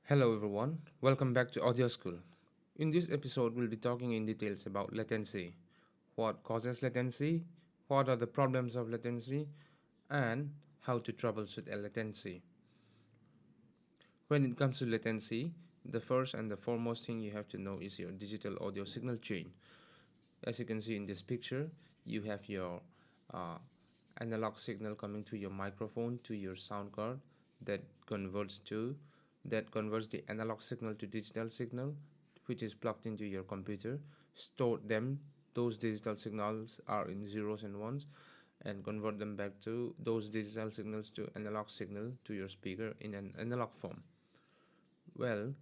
Hello everyone, welcome back to Audio School. In this episode, we'll be talking in details about latency, what causes latency, what are the problems of latency, and how to troubleshoot a latency. When it comes to latency, the first and the foremost thing you have to know is your digital audio signal chain. As you can see in this picture, you have your uh, analog signal coming to your microphone to your sound card that converts to that converts the analog signal to digital signal, which is plugged into your computer. Store them. Those digital signals are in zeros and ones, and convert them back to those digital signals to analog signal to your speaker in an analog form. Well,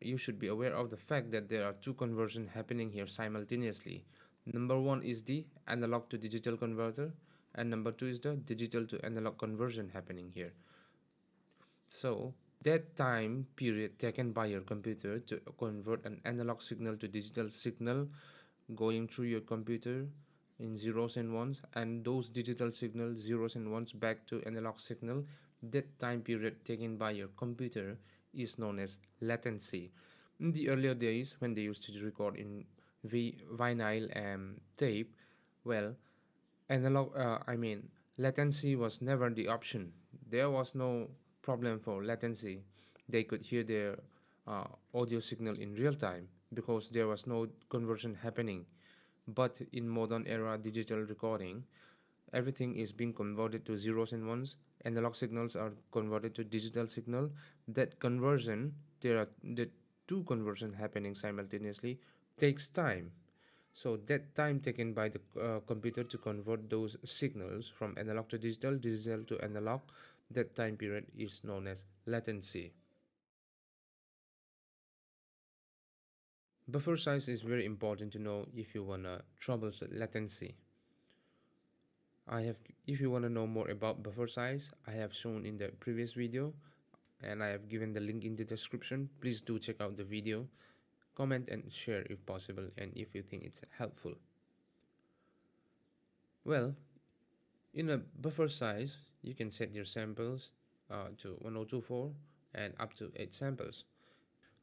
you should be aware of the fact that there are two conversions happening here simultaneously. Number one is the analog to digital converter, and number two is the digital to analog conversion happening here. So, that time period taken by your computer to convert an analog signal to digital signal going through your computer in zeros and ones, and those digital signals zeros and ones back to analog signal, that time period taken by your computer is known as latency. In the earlier days when they used to record in vinyl and tape, well, latency was never the option. There was no problem for latency. They could hear their audio signal in real time because there was no conversion happening. But in modern era digital recording, everything is being converted to zeros and ones. Analog signals are converted to digital signal. That conversion, there are the two conversion happening simultaneously, takes time. So that time taken by the computer to convert those signals from analog to digital, digital to analog, that time period is known as latency. Buffer size is very important to know if you wanna troubleshoot latency. If you wanna know more about buffer size, I have shown in the previous video, and I have given the link in the description. Please do check out the video, comment and share if possible, and if you think it's helpful. Well, in a buffer size, you can set your samples to 1024 and up to 8 samples.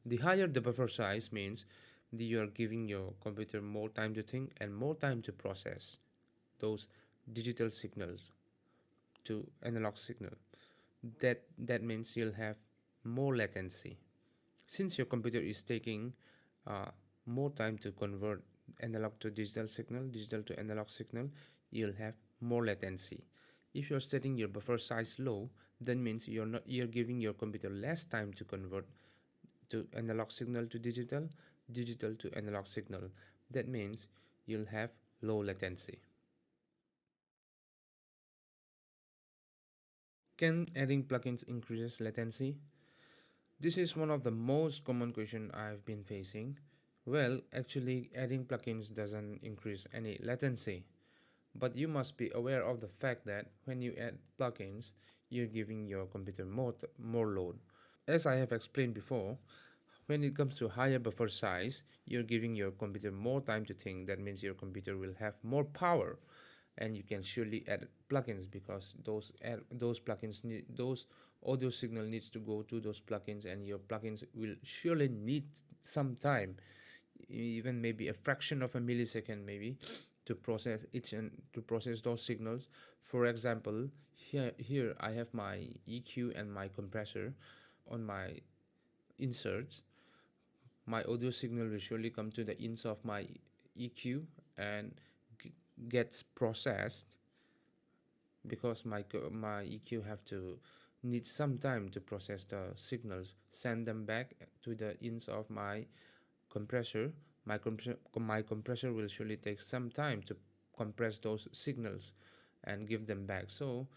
The higher the buffer size means that you are giving your computer more time to think and more time to process those digital signals to analog signal. That means you'll have more latency. Since your computer is taking uh, more time to convert analog to digital signal, digital to analog signal, you'll have more latency. If you're setting your buffer size low, that means you're giving your computer less time to convert to analog signal to digital, digital to analog signal. That means you'll have low latency. Can adding plugins increases latency? This is one of the most common question I've been facing. Well, actually adding plugins doesn't increase any latency, but you must be aware of the fact that when you add plugins, you're giving your computer more load. As I have explained before, when it comes to higher buffer size, you're giving your computer more time to think. That means your computer will have more power, and you can surely add plugins because those plugins need those audio signal needs to go to those plugins, and your plugins will surely need some time, even maybe a fraction of a millisecond maybe, to process those signals. For example, here I have my EQ and my compressor on my inserts. My audio signal will surely come to the ins of my EQ and gets processed because my EQ have to need some time to process the signals, send them back to the ins of my compressor. My compressor will surely take some time to compress those signals and give them back. So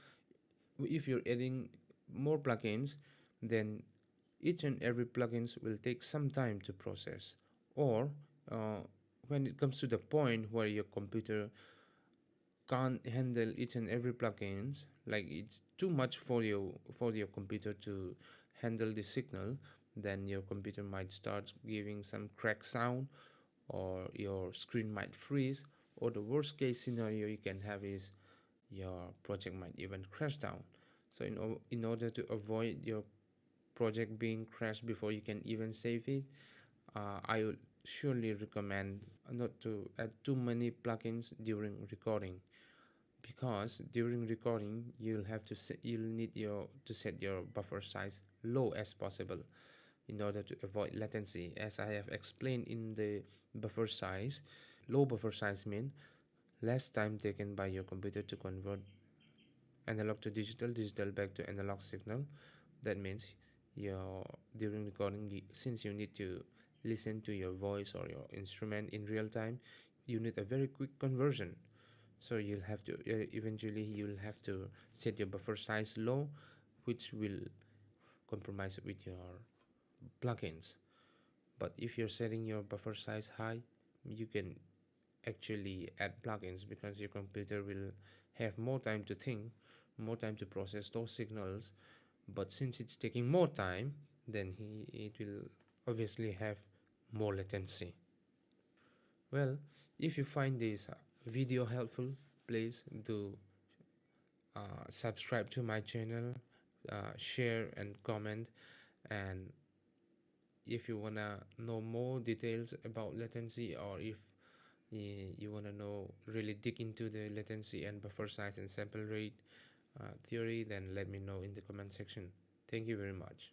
if you're adding more plugins, then each and every plugins will take some time to process. Or uh, when it comes to the point where your computer can't handle each and every plugins, like it's too much for your computer to handle the signal, then your computer might start giving some crack sound, or your screen might freeze, or the worst case scenario you can have is your project might even crash down. So in order to avoid your project being crashed before you can even save it, I would surely recommend not to add too many plugins during recording, because during recording you'll need to set your buffer size low as possible in order to avoid latency. As I have explained in the buffer size, low buffer size mean less time taken by your computer to convert analog to digital, digital back to analog signal. That means your during recording, since you need to listen to your voice or your instrument in real time, you need a very quick conversion. So you'll have to eventually you'll have to set your buffer size low, which will compromise with your plugins. But if you're setting your buffer size high, you can actually add plugins, because your computer will have more time to think, more time to process those signals. But since it's taking more time, then it will obviously have more latency. Well, if you find this video helpful, please do subscribe to my channel, share and comment. And if you wanna know more details about latency, or if you wanna know really dig into the latency and buffer size and sample rate theory, then let me know in the comment section. Thank you very much.